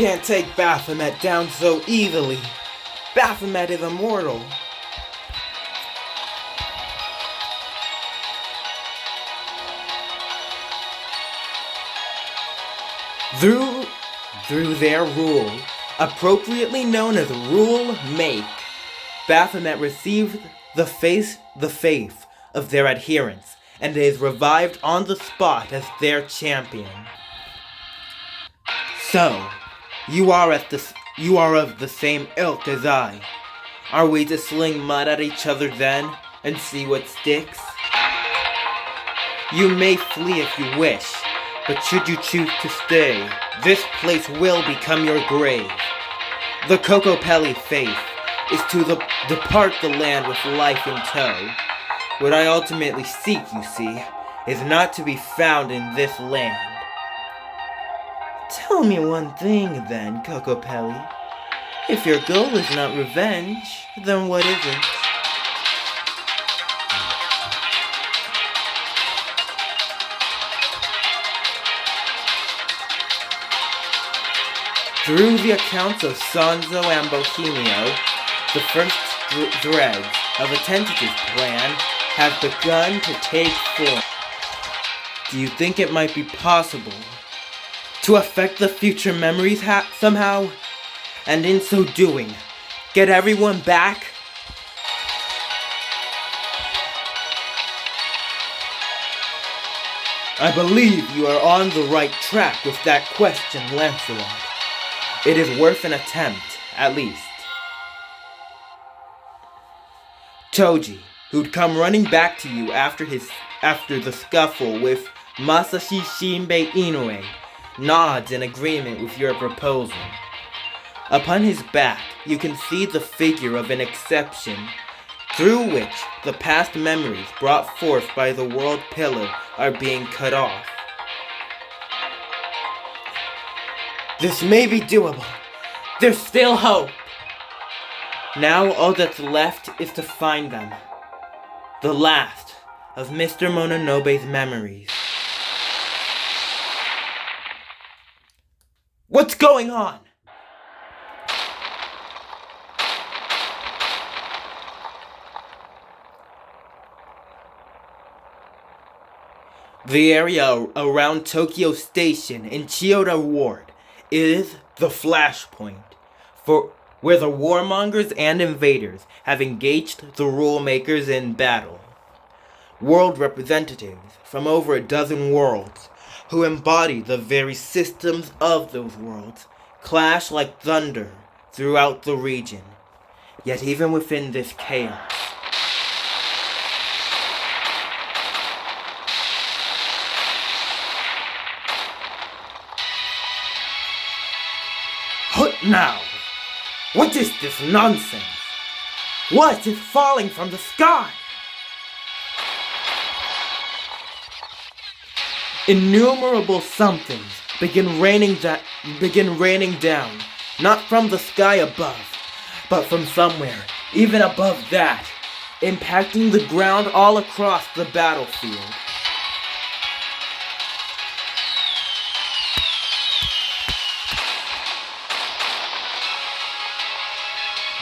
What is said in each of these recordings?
can't take Baphomet down so easily. Baphomet is immortal. Through their rule, appropriately known as Rule Make, Baphomet received the faith of their adherents and is revived on the spot as their champion. So, you are of the same ilk as I. Are we to sling mud at each other then and see what sticks? You may flee if you wish, but should you choose to stay, this place will become your grave. The Kokopelli faith is to depart the land with life in tow. What I ultimately seek, you see, is not to be found in this land. Tell me one thing then, Kokopelli. If your goal is not revenge, then what is it? Through the accounts of Sanzo and Bohemio, the first threads of a tentative plan have begun to take form. Do you think it might be possible to affect the future memories somehow, and in so doing, get everyone back? I believe you are on the right track with that question, Lancelot. It is worth an attempt, at least. Toji, who'd come running back to you after the scuffle with Masashi Shinbei Inoue, nods in agreement with your proposal. Upon his back, you can see the figure of an exception, through which the past memories brought forth by the World Pillar are being cut off. This may be doable. There's still hope. Now all that's left is to find them. The last of Mr. Mononobe's memories. What's going on? The area around Tokyo Station in Chiyoda Ward is the flashpoint for where the warmongers and invaders have engaged the rule makers in battle. World representatives from over a dozen worlds, who embody the very systems of those worlds, clash like thunder throughout the region. Yet even within this chaos, now! What is this nonsense? What is falling from the sky? Innumerable somethings begin raining down, not from the sky above, but from somewhere, even above that, impacting the ground all across the battlefield.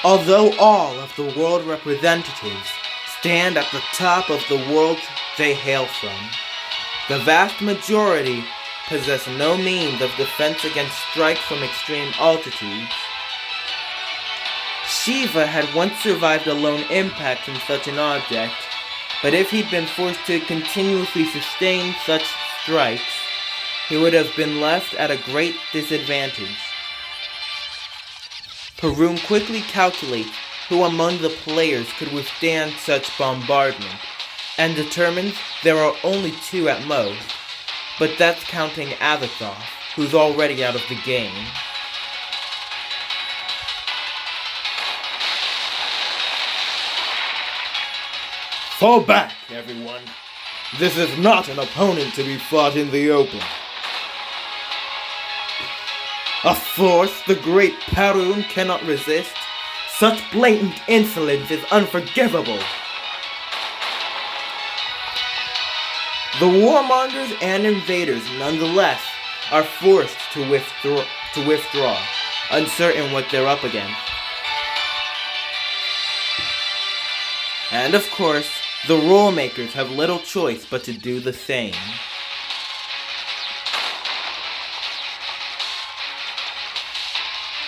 Although all of the world representatives stand at the top of the world they hail from, the vast majority possess no means of defense against strikes from extreme altitudes. Shiva had once survived a lone impact from such an object, but if he'd been forced to continuously sustain such strikes, he would have been left at a great disadvantage. Perun quickly calculates who among the players could withstand such bombardment, and determines there are only two at most, but that's counting Azathoth, who's already out of the game. Fall back, everyone. This is not an opponent to be fought in the open. A force the great Perun cannot resist? Such blatant insolence is unforgivable. The warmongers and invaders, nonetheless, are forced to to withdraw, uncertain what they're up against. And of course, the rule makers have little choice but to do the same.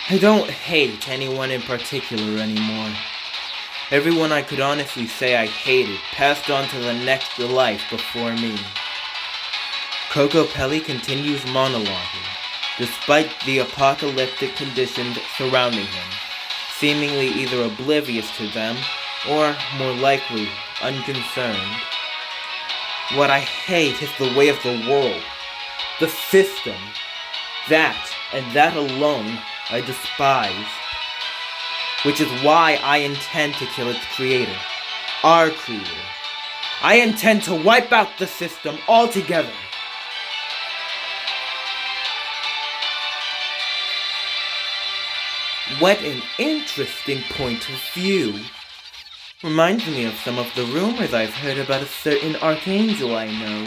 I don't hate anyone in particular anymore. Everyone I could honestly say I hated passed on to the next life before me. Coco Pelli continues monologuing, despite the apocalyptic conditions surrounding him, seemingly either oblivious to them or, more likely, unconcerned. What I hate is the way of the world, the system. That, and that alone, I despise. Which is why I intend to kill its creator, our creator. I intend to wipe out the system altogether. What an interesting point of view. Reminds me of some of the rumors I've heard about a certain archangel I know.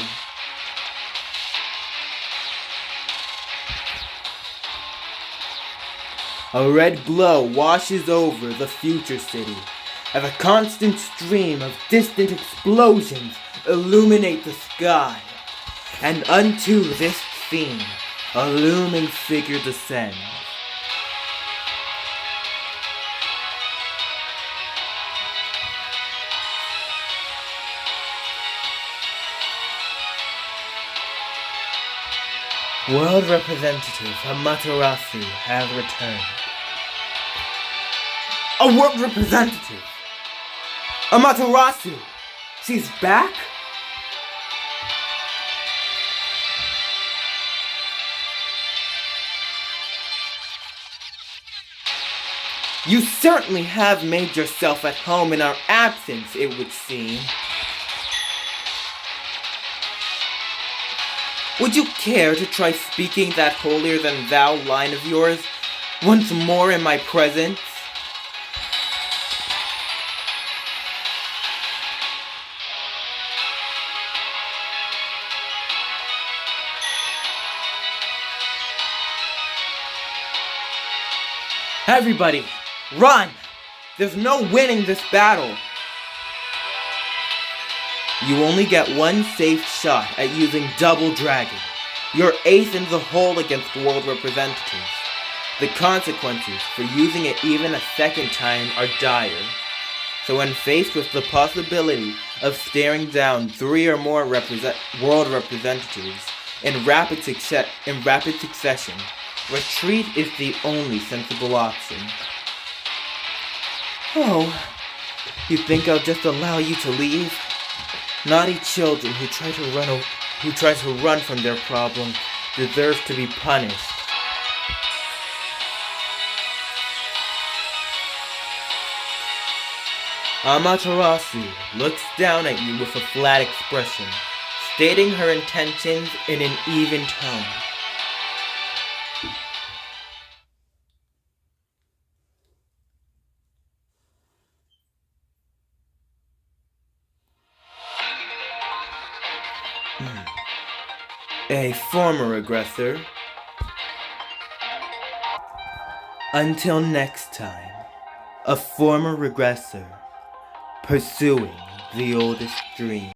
A red glow washes over the future city, as a constant stream of distant explosions illuminate the sky. And unto this scene, a looming figure descends. World Representative Amaterasu has returned. A world representative! Amaterasu! She's back? You certainly have made yourself at home in our absence, it would seem. Would you care to try speaking that holier-than-thou line of yours once more in my presence? Everybody, run! There's no winning this battle. You only get one safe shot at using Double Dragon, your ace in the hole against world representatives. The consequences for using it even a second time are dire. So when faced with the possibility of staring down 3 or more world representatives in rapid succession, retreat is the only sensible option. Oh, you think I'll just allow you to leave? Naughty children who try to run from their problem deserve to be punished. Amaterasu looks down at you with a flat expression, stating her intentions in an even tone. A former aggressor. Until next time, a former regressor pursuing the oldest dream.